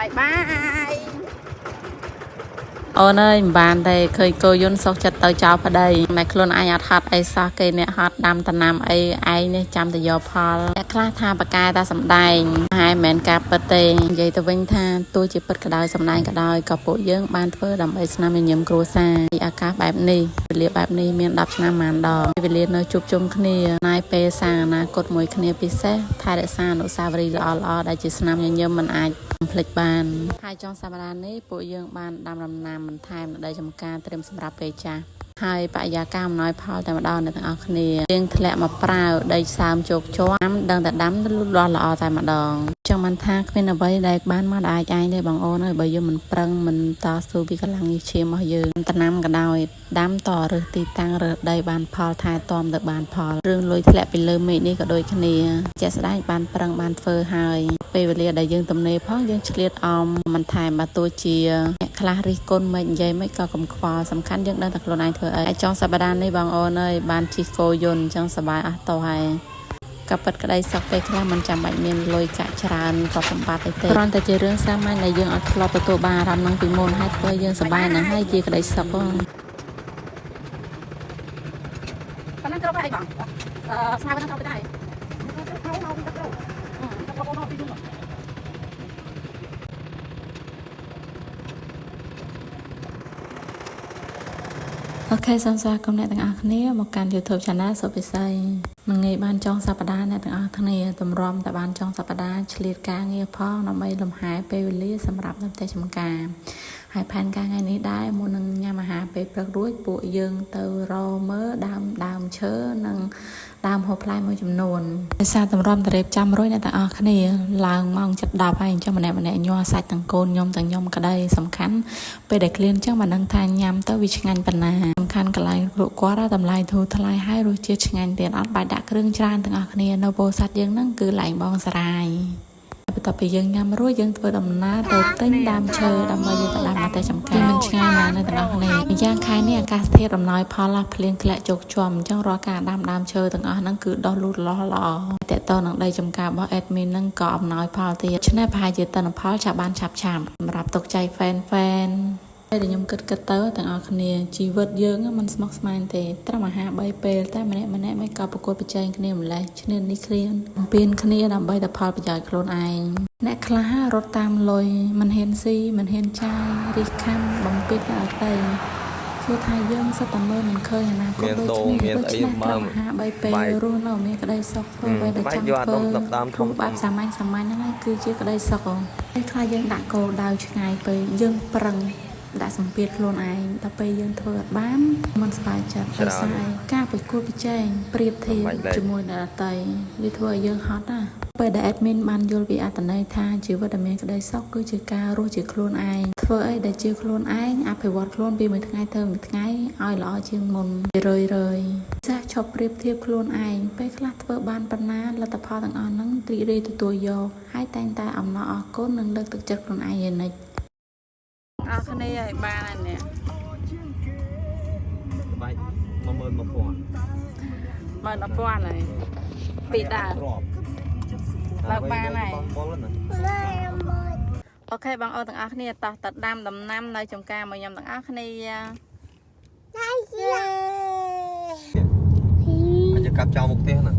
bye bye អូនអើយមិនបានទេឃើញគោយន្តសុកចិត្តទៅចោលប្តីម៉ែខ្លួនឯងអត់ហត់អីសោះគេអ្នកហត់ដាំតំណាំអីឯងនេះចាំតែយកផលអ្នកខ្លះថាបកែតែសំដែងហើយមិនមែនការពិតទេនិយាយទៅវិញថាទោះជាពិតក៏ដោយសំដែងក៏ដោយក៏ពួកយើងបានធ្វើដើម្បីស្នាមញញឹមគ្រួសារអាកាសបែបនេះវេលាបែបនេះមាន10ឆ្នាំម៉ានដងវេលានៅជួបជុំគ្នាណាយពេលសាងអនាគតមួយគ្នាពិសេសថែរក្សាអនុស្សាវរីយ៍ល្អៗដែលជាស្នាមញញឹមមិនអាចភ្លេចបានហើយចុងសប្តាហ៍នេះពួកយើងបានដាំដំណាំបន្ថែមនៅដីចម្ការត្រៀមសម្រាប់ពេលចាស់ហើយបរិយាកាសអំណោយផលតែម្ដងអ្នកទាំងអស់គ្នាយើងធ្លាក់មកប្រាវដីសើមជោគជាំដឹងតែដាំលូតលាស់ល្អតែម្ដងចឹងមិនថាគ្មានអ្វីដែលបានមកអាចឯងទេបងអូនអើយបើយើងមិនប្រឹងមិនតស៊ូពីកម្លាំងញើសឈាមរបស់យើងដំណាំក៏ដោយដាំតរើសទីតាំងរើសដីបានផលថែទាំទៅបានផលរឿងលុយធ្លាក់ពីលើមេឃនេះក៏ដូចគ្នាជាក់ស្ដែងបានប្រឹងបានធ្វើហើយពេលវេលាដែលយើងទំនេរផងយើងឆ្លៀតអមមិនថែមបើទោះជាអ្នកខ្លះរិះគន់មិននិយាយមិនក៏កុំខ្វល់សំខាន់យើងដឹងតែខ្លួនឯងធ្វើអីចុងសប្តាហ៍នេះបងអូនអើយបានជិះគោយន្តអញ្ចឹងសប្បាយអស់តោះហើយក៏ពិតក្តីសុខពេលខ្លះមិនចាំបាច់មានលុយកាក់ច្រើនទ្រព្យសម្បត្តិអីទេគ្រាន់តែជារឿងសាមញ្ញដែលយើងអត់ធ្លាប់ទទួលបានអារម្មណ៍នឹងពីមុនហើយធ្វើយើងសប្បាយនឹងហើយជាក្តីសុខហ្នឹងប៉ុណ្ណឹងគ្រប់ហើយបងស្មាប៉ុណ្ណឹងគ្រប់ហើយអូខេសូមស្វាគមន៍អ្នកទាំងអស់គ្នាមកកាន់ YouTube Channel សុពិសីមិនងាយបានចុងសប្តាហ៍អ្នកទាំងអស់គ្នាតម្រាំតែបានចុងសប្តាហ៍ឆ្លៀតការងារផងដើម្បីលំហែពេលវេលាសម្រាប់នៅផ្ទះចម្ការហើយផែនការថ្ងៃនេះដែរមុននឹងញ៉ាំអាហារពេលព្រឹករួចពួកយើងទៅរមើលដើមឈើនិងដើមហូបផ្លែមួយចំនួនដោយសារតម្រាំតរេបចាំរួចអ្នកទាំងអស់គ្នាឡើងម៉ោង 7:10 ហើយអញ្ចឹងម្នាក់ញ័រសាច់ទាំងកូនខ្ញុំទាំងខ្ញុំក្តីសំខាន់ពេលដែលឃ្លានអញ្ចឹងមិនដឹងថាញ៉ាំទៅវាឆ្ងាញ់ប៉ុណ្ណាសំខាន់កន្លែងលក់គាត់តម្លៃធូរថ្លៃហើយរសជាតិឆ្ងាញ់ទៀតអត់បាច់ដាក់គ្រឿងច្រើនទាំងអស់គ្នានៅពោធិ៍សាត់យើងហ្នឹងគឺឡែងបងសារាយបន្ទាប់ពីយើងញ៉ាំរួចយើងធ្វើដំណើរទៅទិញដើមឈើដើម្បីយកទៅដាំនៅផ្ទះចម្ការមិនឆ្ងាយណាស់នៅទាំងអស់គ្នាម្យ៉ាងខែនេះអាកាសធាតុអំណោយផលភ្លៀងធ្លាក់ជោគជាំអញ្ចឹងរាល់ការដាំដើមឈើទាំងអស់ហ្នឹងគឺដុះលូតលាស់ល្អតើតើនឹងដីចម្ការរបស់ admin ហ្នឹងក៏អំណោយផលទៀតឆ្នេះប្រហែលជាទិន្នផលឆាប់បានឆាប់សម្រាប់ទុកចែក fan តែខ្ញុំគិតទៅទាំងអស់គ្នាជីវិតយើងមិនស្មុគស្មាញទេត្រឹមអាហារ3ពេលតែម្នាក់មិនក៏ប្រកួតប្រជែងគ្នាម្លេះឈ្នានេះគ្នាបំពេញគ្នាដើម្បីតែផលប្រយោជន៍ខ្លួនឯងអ្នកខ្លះរត់តាមលុយមិនហ៊ានស៊ីមិនហ៊ានចាយរិះខំបំពេញតែអត់ទៅព្រោះថាយើងសិតតែមើលមិនឃើញអនាគតដូចនេះត្រឹមអាហារ3ពេលរស់នៅមានក្តីសុខធ្វើអ្វីដែលចង់ធ្វើក្នុងបែបសាមញ្ញហ្នឹងហើយគឺជាក្តីសុខពេលខ្លះយើងដាក់គោលដៅឆ្ងាយពេកយើងប្រឹងដាក់សម្ពាធខ្លួនឯងដល់ពេលយើងធ្វើអត់បានមិនសប្បាយចិត្តដោយសារការប្រកួតប្រជែងប្រៀបធៀបជាមួយអ្នកដទៃវាធ្វើឲ្យយើងហត់ណាពេលដែល admin បានយល់ពីអត្ថន័យថាជីវិតដែលមានក្តីសុខគឺជាការរស់ជាខ្លួនឯងធ្វើអីដែលជាខ្លួនឯងអភិវឌ្ឍខ្លួនពីមួយថ្ងៃទៅមួយថ្ងៃឲ្យល្អជាងមុនរឿយចាស់ឈប់ប្រៀបធៀបខ្លួនឯងពេលខ្លះធ្វើបានប៉ុណ្ណាលទ្ធផលទាំងអស់ហ្នឹងរីករាយទទួលយកហើយតែងតែអំណរអគុណនិងលើកទឹកចិត្តខ្លួនឯងយ៉ាងណាអរគ្នាឲ្យបានហើយនេះបាយ11000ហើយពីដើមបើបានហើយអូខេបងអូនទាំងអស់គ្នាតោះទៅដាំដំណាំនៅចំការមកខ្ញុំទាំងអស់គ្នាអាចកាប់ចោលមុខផ្ទះណា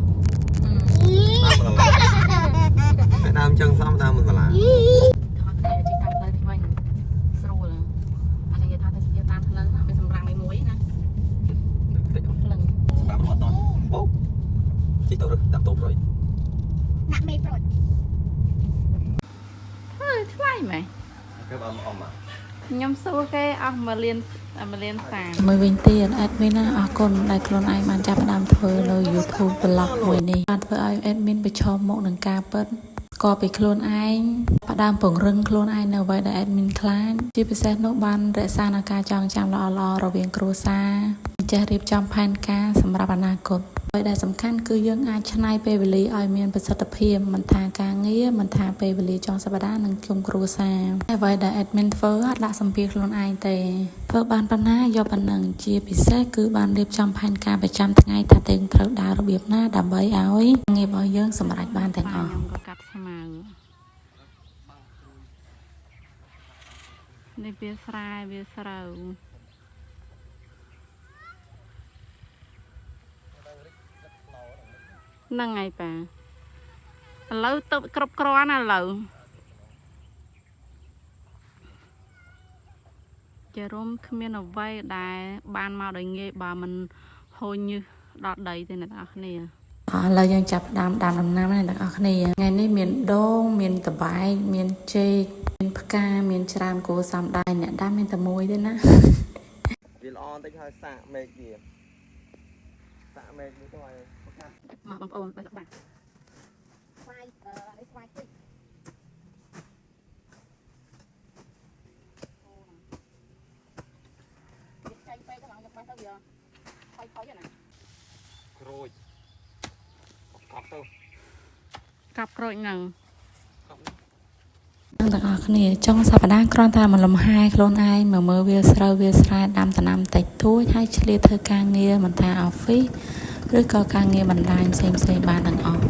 ដើមចឹងសំដើមមិនបន្លាជីទៅដាក់តូបរុយដាក់មេប្រូចថ្លៃមែនគេអមខ្ញុំសួរគេអស់1លាន30មួយវិញទៀត admin ណាអរគុណដែលខ្លួនឯងបានចាប់ផ្ដើមធ្វើនៅ YouTube vlog មួយនេះបានធ្វើឲ្យ admin ប្រឈមមុខនឹងការពិតក៏ពីខ្លួនឯងផ្ដើមពង្រឹងខ្លួនឯងនៅអ្វីដែល admin ខ្លាចជាពិសេសនោះបានរក្សានូវការចងចាំល្អៗរវាងគ្រួសារចេះរៀបចំផែនការសម្រាប់អនាគតអ្វីដែលសំខាន់គឺយើងអាចច្នៃពេលវេលាឲ្យមានប្រសិទ្ធភាពមិនថាការងារមិនថាពេលវេលាចុងសប្តាហ៍និងជុំគ្រួសារអ្វីដែល admin ធ្វើអត់ដាក់សម្ពាធខ្លួនឯងទេធ្វើបានប៉ុណ្ណាយកប៉ុណ្ណឹងជាពិសេសគឺបានរៀបចំផែនការប្រចាំថ្ងៃថាយើងត្រូវដើររបៀបណាដើម្បីឲ្យងាររបស់យើងសម្រេចបានទាំងអស់ខ្ញុំក៏កាត់ស្មៅ នេះវាស្រែវាស្រូវហ្នឹងហើយប៉ាឥឡូវទៅគ្រប់គ្រាន់ឥឡូវជារួមគ្មានអ្វីដែលបានមកដោយងាយបើមិនហូរញើសដល់ដីទេអ្នកទាំងអស់គ្នាឥឡូវយើងចាប់ដើមដាំដំណាំណាអ្នកទាំងអស់គ្នាថ្ងៃនេះមានដូងមានតបែកមានចេកមានផ្កាមានច្រើនគួរសំដែរអ្នកដាំមានតែមួយទេណាវាល្អបន្តិចហើយសាកមេឃវាសាកមេឃនេះទៅឲ្យប្រកាស មកបងប្អូនបើបាទស្វាយនេះស្វាយតិចវាចាញ់ពេកទៅឡើងយកបាត់ទៅវាខ້อยៗណា ក្រូចកប់ទៅ កាប់ក្រូចហ្នឹង កប់ ទាំងអស់គ្នាចុងសប្តាហ៍គ្រាន់តែមកលំហែខ្លួនឯងមកមើលវាស្រូវវាស្រែដាំដំណាំតិចតួចហើយឆ្លៀតធ្វើការងារមិនថា office ឬក៏ការងារបណ្ដាញផ្សេងៗបានទាំងអស់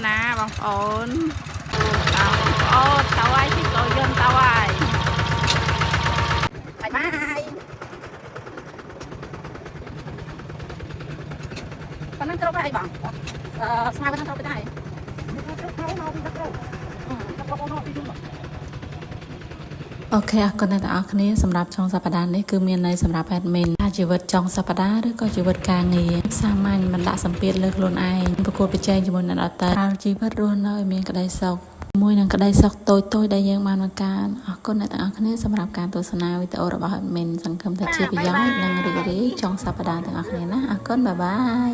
ណាបងប្អូនបងប្អូនទៅហើយជិះចូលយន្តទៅហើយ បាយបាយប៉ុណ្ណឹងគ្រប់ហើយបងស្មៅប៉ុណ្ណឹងគ្រប់ទៅដែរគ្រប់ហើយមកពីគ្រប់មកពីយូរ អូខេអរគុណអ្នកទាំងអស់គ្នាសម្រាប់ចុងសប្តាហ៍នេះគឺមានន័យសម្រាប់ admin ថាជីវិតចុងសប្តាហ៍ឬក៏ជីវិតការងារសាមញ្ញមិនដាក់សម្ពាធលើខ្លួនឯងប្រកួតប្រជែងជាមួយអ្នកដទៃហើយជីវិតរស់នៅឲ្យមានក្តីសុខមួយនឹងក្តីសុខតូចៗដែលយើងបានបង្កើនអរគុណអ្នកទាំងអស់គ្នាសម្រាប់ការទស្សនាវីដេអូរបស់ admin សង្ឃឹមថាជាប្រយោជន៍និងរីករាយចុងសប្តាហ៍ទាំងអស់គ្នាណាអរគុណបាយបាយ